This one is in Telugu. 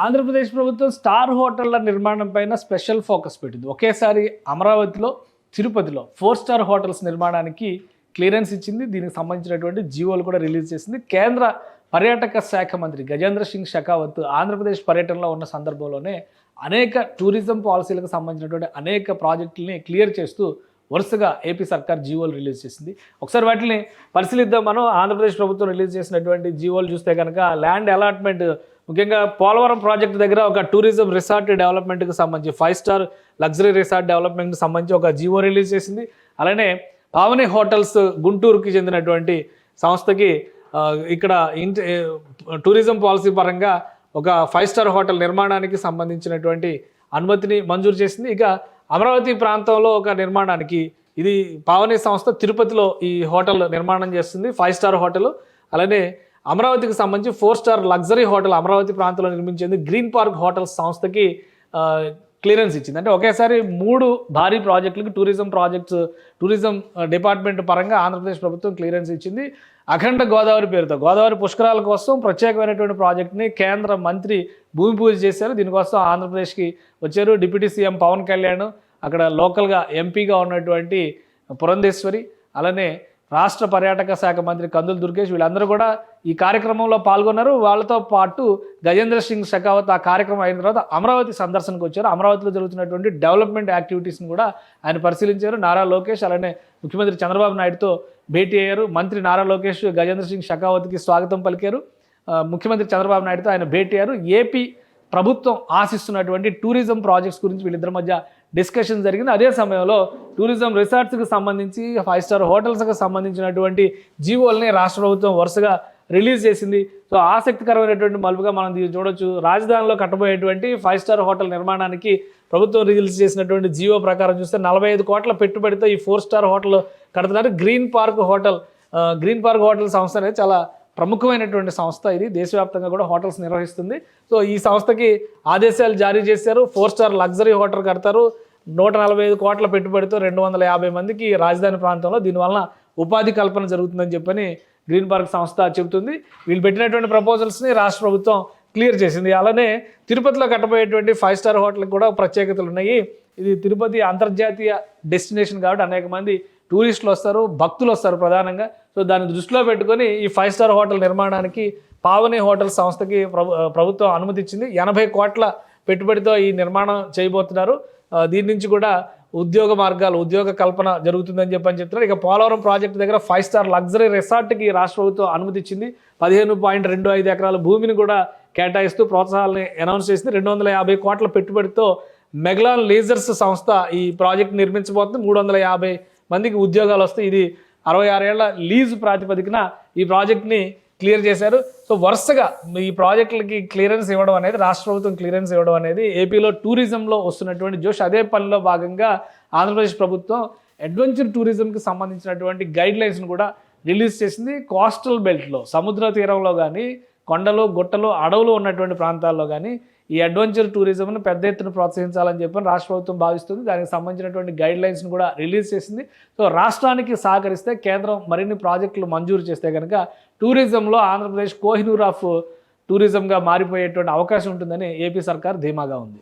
ఆంధ్రప్రదేశ్ ప్రభుత్వం స్టార్ హోటళ్ల నిర్మాణం పైన స్పెషల్ ఫోకస్ పెట్టింది. ఒకేసారి అమరావతిలో, తిరుపతిలో 4 స్టార్ హోటల్స్ నిర్మాణానికి క్లియరెన్స్ ఇచ్చింది. దీనికి సంబంధించినటువంటి జీవోలు కూడా రిలీజ్ చేసింది. కేంద్ర పర్యాటక శాఖ మంత్రి గజేంద్ర సింగ్ షెకావత్ ఆంధ్రప్రదేశ్ పర్యటనలో ఉన్న సందర్భంలోనే అనేక టూరిజం పాలసీలకు సంబంధించినటువంటి అనేక ప్రాజెక్టులని క్లియర్ చేస్తూ వరుసగా ఏపీ సర్కార్ జీవోలు రిలీజ్ చేసింది. ఒకసారి వాటిని పరిశీలిద్దాం. మనం ఆంధ్రప్రదేశ్ ప్రభుత్వం రిలీజ్ చేసినటువంటి జీవోలు చూస్తే కనుక ల్యాండ్ అలాట్మెంట్, ముఖ్యంగా పోలవరం ప్రాజెక్టు దగ్గర ఒక టూరిజం రిసార్ట్ డెవలప్మెంట్కి సంబంధించి 5 స్టార్ లగ్జరీ రిసార్ట్ డెవలప్మెంట్కి సంబంధించి ఒక జీవో రిలీజ్ చేసింది. అలానే పావని హోటల్స్ గుంటూరుకి చెందినటువంటి సంస్థకి ఇక్కడ టూరిజం పాలసీ పరంగా ఒక 5 స్టార్ హోటల్ నిర్మాణానికి సంబంధించినటువంటి అనుమతిని మంజూరు చేసింది. ఇక అమరావతి ప్రాంతంలో ఒక నిర్మాణానికి ఇది పావని సంస్థ తిరుపతిలో ఈ హోటల్ నిర్మాణం చేస్తుంది, 5 స్టార్ హోటల్. అలానే అమరావతికి సంబంధించి 4 స్టార్ లగ్జరీ హోటల్ అమరావతి ప్రాంతంలో నిర్మించేందుకు గ్రీన్ పార్క్ హోటల్స్ సంస్థకి క్లియరెన్స్ ఇచ్చింది. అంటే ఒకేసారి 3 భారీ ప్రాజెక్టులకు టూరిజం డిపార్ట్మెంట్ పరంగా ఆంధ్రప్రదేశ్ ప్రభుత్వం క్లియరెన్స్ ఇచ్చింది. అఖండ గోదావరి పేరుతో గోదావరి పుష్కరాల కోసం ప్రత్యేకమైనటువంటి ప్రాజెక్టుని కేంద్ర మంత్రి భూమి పూజ చేశారు. దీనికోసం ఆంధ్రప్రదేశ్కి వచ్చారు డిప్యూటీ సీఎం పవన్ కళ్యాణ్, అక్కడ లోకల్గా ఎంపీగా ఉన్నటువంటి పురంధేశ్వరి, అలానే రాష్ట్ర పర్యాటక శాఖ మంత్రి కందుల దుర్గేష్, వీళ్ళందరూ కూడా ఈ కార్యక్రమంలో పాల్గొన్నారు. వాళ్ళతో పాటు గజేంద్ర సింగ్ షెకావత్ ఆ కార్యక్రమం అయిన తర్వాత అమరావతి సందర్శనకు వచ్చారు. అమరావతిలో జరుగుతున్నటువంటి డెవలప్మెంట్ యాక్టివిటీస్ని కూడా ఆయన పరిశీలించారు. నారా లోకేష్ అలానే ముఖ్యమంత్రి చంద్రబాబు నాయుడుతో భేటీ అయ్యారు. మంత్రి నారా లోకేష్ గజేంద్ర సింగ్ షెకావత్కి స్వాగతం పలికారు. ముఖ్యమంత్రి చంద్రబాబు నాయుడుతో ఆయన భేటీ అయ్యారు. ఏపీ ప్రభుత్వం ఆశిస్తున్నటువంటి టూరిజం ప్రాజెక్ట్స్ గురించి వీళ్ళిద్దరి మధ్య డిస్కషన్ జరిగింది. అదే సమయంలో టూరిజం రిసార్ట్స్కి సంబంధించి 5 స్టార్ హోటల్స్కి సంబంధించినటువంటి జీవోల్ని రాష్ట్ర ప్రభుత్వం వరుసగా రిలీజ్ చేసింది. సో ఆసక్తికరమైనటువంటి మలుపుగా మనం దీన్ని చూడొచ్చు. రాజధానిలో కట్టబోయేటువంటి 5 స్టార్ హోటల్ నిర్మాణానికి ప్రభుత్వం రిలీజ్ చేసినటువంటి జీవో ప్రకారం చూస్తే 45 కోట్ల పెట్టుబడితో ఈ 4 స్టార్ హోటల్ కడుతున్నారు. గ్రీన్ పార్క్ హోటల్ సంస్థ అనేది చాలా ప్రముఖమైనటువంటి సంస్థ. ఇది దేశవ్యాప్తంగా కూడా హోటల్స్ నిర్వహిస్తుంది. సో ఈ సంస్థకి ఆదేశాలు జారీ చేశారు. 4 స్టార్ లగ్జరీ హోటల్ కడతారు. 145 కోట్ల పెట్టుబడితో 250 మందికి రాజధాని ప్రాంతంలో దీనివల్ల ఉపాధి కల్పన జరుగుతుందని చెప్పని గ్రీన్ పార్క్ సంస్థ చెబుతుంది. వీళ్ళు పెట్టినటువంటి ప్రపోజల్స్ని రాష్ట్ర ప్రభుత్వం క్లియర్ చేసింది. అలానే తిరుపతిలో కట్టబోయేటువంటి 5 స్టార్ హోటల్కి కూడా ప్రత్యేకతలు ఉన్నాయి. ఇది తిరుపతి అంతర్జాతీయ డెస్టినేషన్ కాబట్టి అనేక మంది టూరిస్టులు వస్తారు, భక్తులు వస్తారు ప్రధానంగా. సో దాన్ని దృష్టిలో పెట్టుకొని ఈ 5 స్టార్ హోటల్ నిర్మాణానికి పావని హోటల్ సంస్థకి ప్రభుత్వం అనుమతి ఇచ్చింది. 80 కోట్ల పెట్టుబడితో ఈ నిర్మాణం చేయబోతున్నారు. దీని నుంచి కూడా ఉద్యోగ కల్పన జరుగుతుందని చెప్తున్నారు. ఇక పోలవరం ప్రాజెక్టు దగ్గర 5 స్టార్ లగ్జరీ రిసార్ట్కి రాష్ట్ర ప్రభుత్వం అనుమతి ఇచ్చింది. 15.25 ఎకరాల భూమిని కూడా కేటాయిస్తూ ప్రోత్సాహాలని అనౌన్స్ చేసింది. 250 కోట్ల పెట్టుబడితో మెగ్లాన్ లీజర్స్ సంస్థ ఈ ప్రాజెక్ట్ నిర్మించబోతుంది. 350 మందికి ఉద్యోగాలు వస్తాయి. ఇది 66 ఏళ్ల లీజ్ ప్రాతిపదికన ఈ ప్రాజెక్ట్ని క్లియర్ చేశారు. సో వరుసగా ఈ ప్రాజెక్టులకి క్లియరెన్స్ ఇవ్వడం అనేది, రాష్ట్ర ప్రభుత్వం క్లియరెన్స్ ఇవ్వడం అనేది ఏపీలో టూరిజంలో వస్తున్నటువంటి జోష్. అదే పనిలో భాగంగా ఆంధ్రప్రదేశ్ ప్రభుత్వం అడ్వెంచర్ టూరిజంకి సంబంధించినటువంటి గైడ్ లైన్స్ను కూడా రిలీజ్ చేసింది. కోస్టల్ బెల్ట్లో, సముద్ర తీరంలో కానీ, కొండలు, గుట్టలు, అడవులు ఉన్నటువంటి ప్రాంతాల్లో కానీ ఈ అడ్వెంచర్ టూరిజంను పెద్ద ఎత్తున ప్రోత్సహించాలని చెప్పి రాష్ట్ర ప్రభుత్వం భావిస్తుంది. దానికి సంబంధించినటువంటి గైడ్ లైన్స్ను కూడా రిలీజ్ చేసింది. సో రాష్ట్రానికి సహకరిస్తే, కేంద్రం మరిన్ని ప్రాజెక్టులు మంజూరు చేస్తే కనుక టూరిజంలో ఆంధ్రప్రదేశ్ కోహినూర్ ఆఫ్ టూరిజంగా మారిపోయేటువంటి అవకాశం ఉంటుందని ఏపీ సర్కార్ ధీమాగా ఉంది.